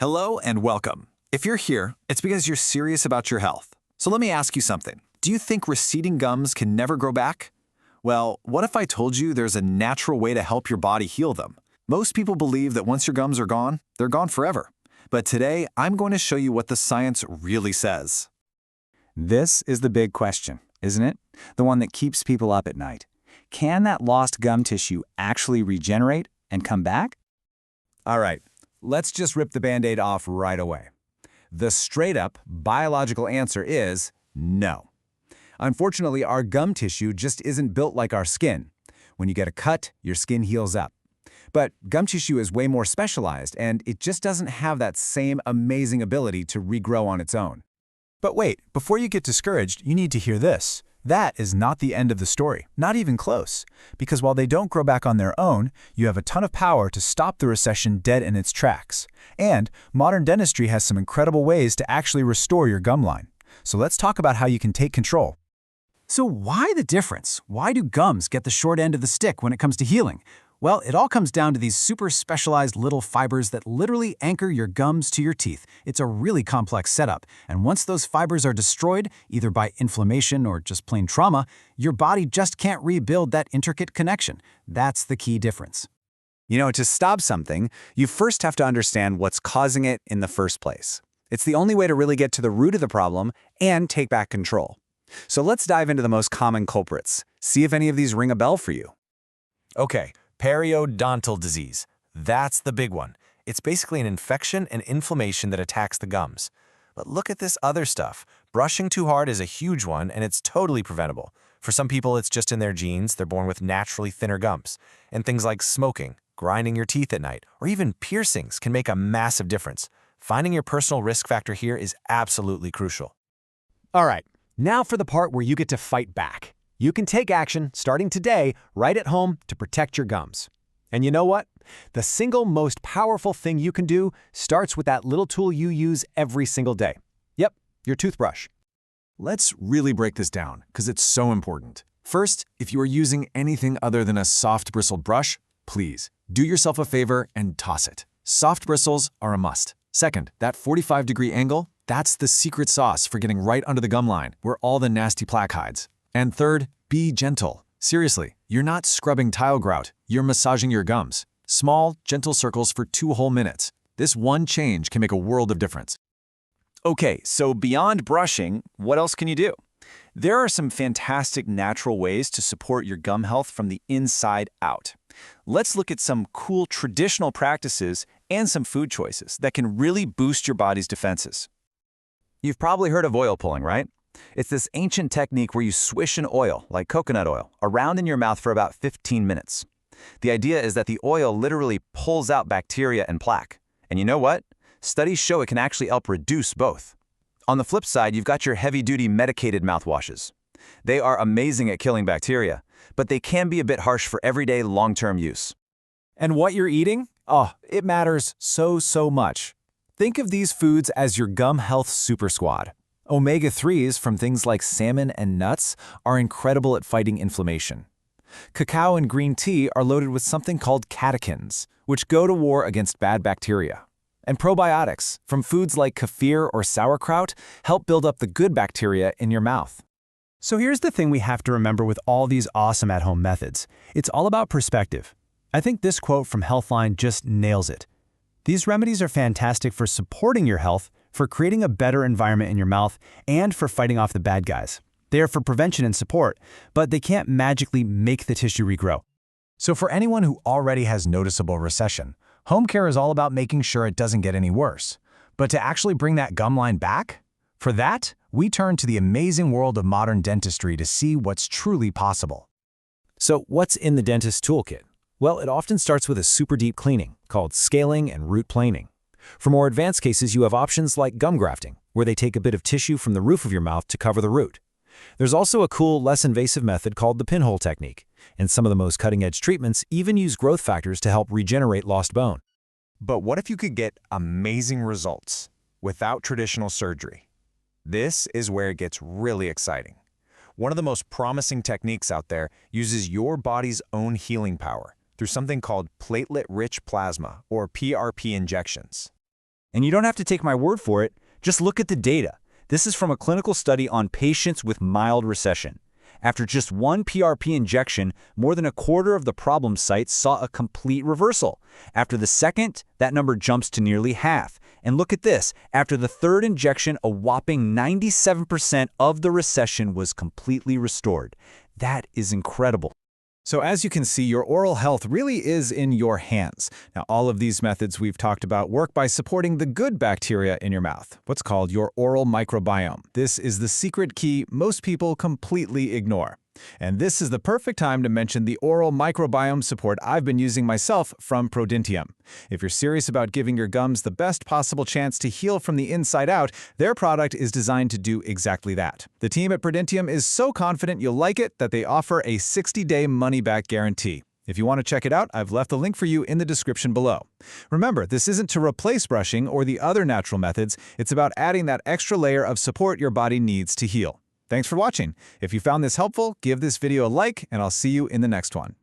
Hello and welcome. If you're here, it's because you're serious about your health. So let me ask you something. Do you think receding gums can never grow back? Well, what if I told you there's a natural way to help your body heal them? Most people believe that once your gums are gone, they're gone forever. But today, I'm going to show you what the science really says. This is the big question, isn't it? The one that keeps people up at night. Can that lost gum tissue actually regenerate and come back? All right, let's just rip the Band-Aid off right away. The straight-up biological answer is no. Unfortunately, our gum tissue just isn't built like our skin. When you get a cut, your skin heals up. But gum tissue is way more specialized, and it just doesn't have that same amazing ability to regrow on its own. But wait, before you get discouraged, you need to hear this. That is not the end of the story, not even close. Because while they don't grow back on their own, you have a ton of power to stop the recession dead in its tracks. And modern dentistry has some incredible ways to actually restore your gum line. So let's talk about how you can take control. So why the difference? Why do gums get the short end of the stick when it comes to healing? Well, it all comes down to these super specialized little fibers that literally anchor your gums to your teeth. It's a really complex setup, and once those fibers are destroyed, either by inflammation or just plain trauma, your body just can't rebuild that intricate connection. That's the key difference. To stop something, you first have to understand what's causing it in the first place. It's the only way to really get to the root of the problem and take back control. So let's dive into the most common culprits. See if any of these ring a bell for you. Okay, periodontal disease. That's the big one. It's basically an infection and inflammation that attacks the gums. But look at this other stuff. Brushing too hard is a huge one, and it's totally preventable. For some people, it's just in their genes. They're born with naturally thinner gums. And things like smoking, grinding your teeth at night, or even piercings can make a massive difference. Finding your personal risk factor here is absolutely crucial. All right, now for the part where you get to fight back. You can take action starting today, right at home, to protect your gums. And you know what? The single most powerful thing you can do starts with that little tool you use every single day. Yep, your toothbrush. Let's really break this down, because it's so important. First, if you are using anything other than a soft bristled brush, please do yourself a favor and toss it. Soft bristles are a must. Second, that 45-degree angle, that's the secret sauce for getting right under the gum line, where all the nasty plaque hides. And third, be gentle. Seriously, you're not scrubbing tile grout, you're massaging your gums. Small, gentle circles for 2 whole minutes. This one change can make a world of difference. Okay, so beyond brushing, what else can you do? There are some fantastic natural ways to support your gum health from the inside out. Let's look at some cool traditional practices and some food choices that can really boost your body's defenses. You've probably heard of oil pulling, right? It's this ancient technique where you swish an oil, like coconut oil, around in your mouth for about 15 minutes. The idea is that the oil literally pulls out bacteria and plaque. And you know what? Studies show it can actually help reduce both. On the flip side, you've got your heavy-duty medicated mouthwashes. They are amazing at killing bacteria, but they can be a bit harsh for everyday long-term use. And what you're eating? Oh, it matters so much. Think of these foods as your gum health super squad. Omega-3s from things like salmon and nuts are incredible at fighting inflammation. Cacao and green tea are loaded with something called catechins, which go to war against bad bacteria. And probiotics from foods like kefir or sauerkraut help build up the good bacteria in your mouth. So here's the thing we have to remember with all these awesome at-home methods. It's all about perspective. I think this quote from Healthline just nails it. These remedies are fantastic for supporting your health, for creating a better environment in your mouth, and for fighting off the bad guys. They are for prevention and support, but they can't magically make the tissue regrow. So for anyone who already has noticeable recession, home care is all about making sure it doesn't get any worse. But to actually bring that gum line back? For that, we turn to the amazing world of modern dentistry to see what's truly possible. So what's in the dentist's toolkit? Well, it often starts with a super deep cleaning, called scaling and root planing. For more advanced cases, you have options like gum grafting, where they take a bit of tissue from the roof of your mouth to cover the root. There's also a cool, less invasive method called the Pinhole Technique, and some of the most cutting-edge treatments even use growth factors to help regenerate lost bone. But what if you could get amazing results without traditional surgery? This is where it gets really exciting. One of the most promising techniques out there uses your body's own healing power through something called platelet-rich plasma, or PRP injections. And you don't have to take my word for it. Just look at the data. This is from a clinical study on patients with mild recession. After just one PRP injection, more than a quarter of the problem sites saw a complete reversal. After the second, that number jumps to nearly half. And look at this. After the third injection, a whopping 97% of the recession was completely restored. That is incredible. So as you can see, your oral health really is in your hands. Now, all of these methods we've talked about work by supporting the good bacteria in your mouth, what's called your oral microbiome. This is the secret key most people completely ignore. And this is the perfect time to mention the oral microbiome support I've been using myself from Prodentim. If you're serious about giving your gums the best possible chance to heal from the inside out, their product is designed to do exactly that. The team at Prodentim is so confident you'll like it that they offer a 60-day money-back guarantee. If you want to check it out, I've left the link for you in the description below. Remember, this isn't to replace brushing or the other natural methods. It's about adding that extra layer of support your body needs to heal. Thanks for watching. If you found this helpful, give this video a like, and I'll see you in the next one.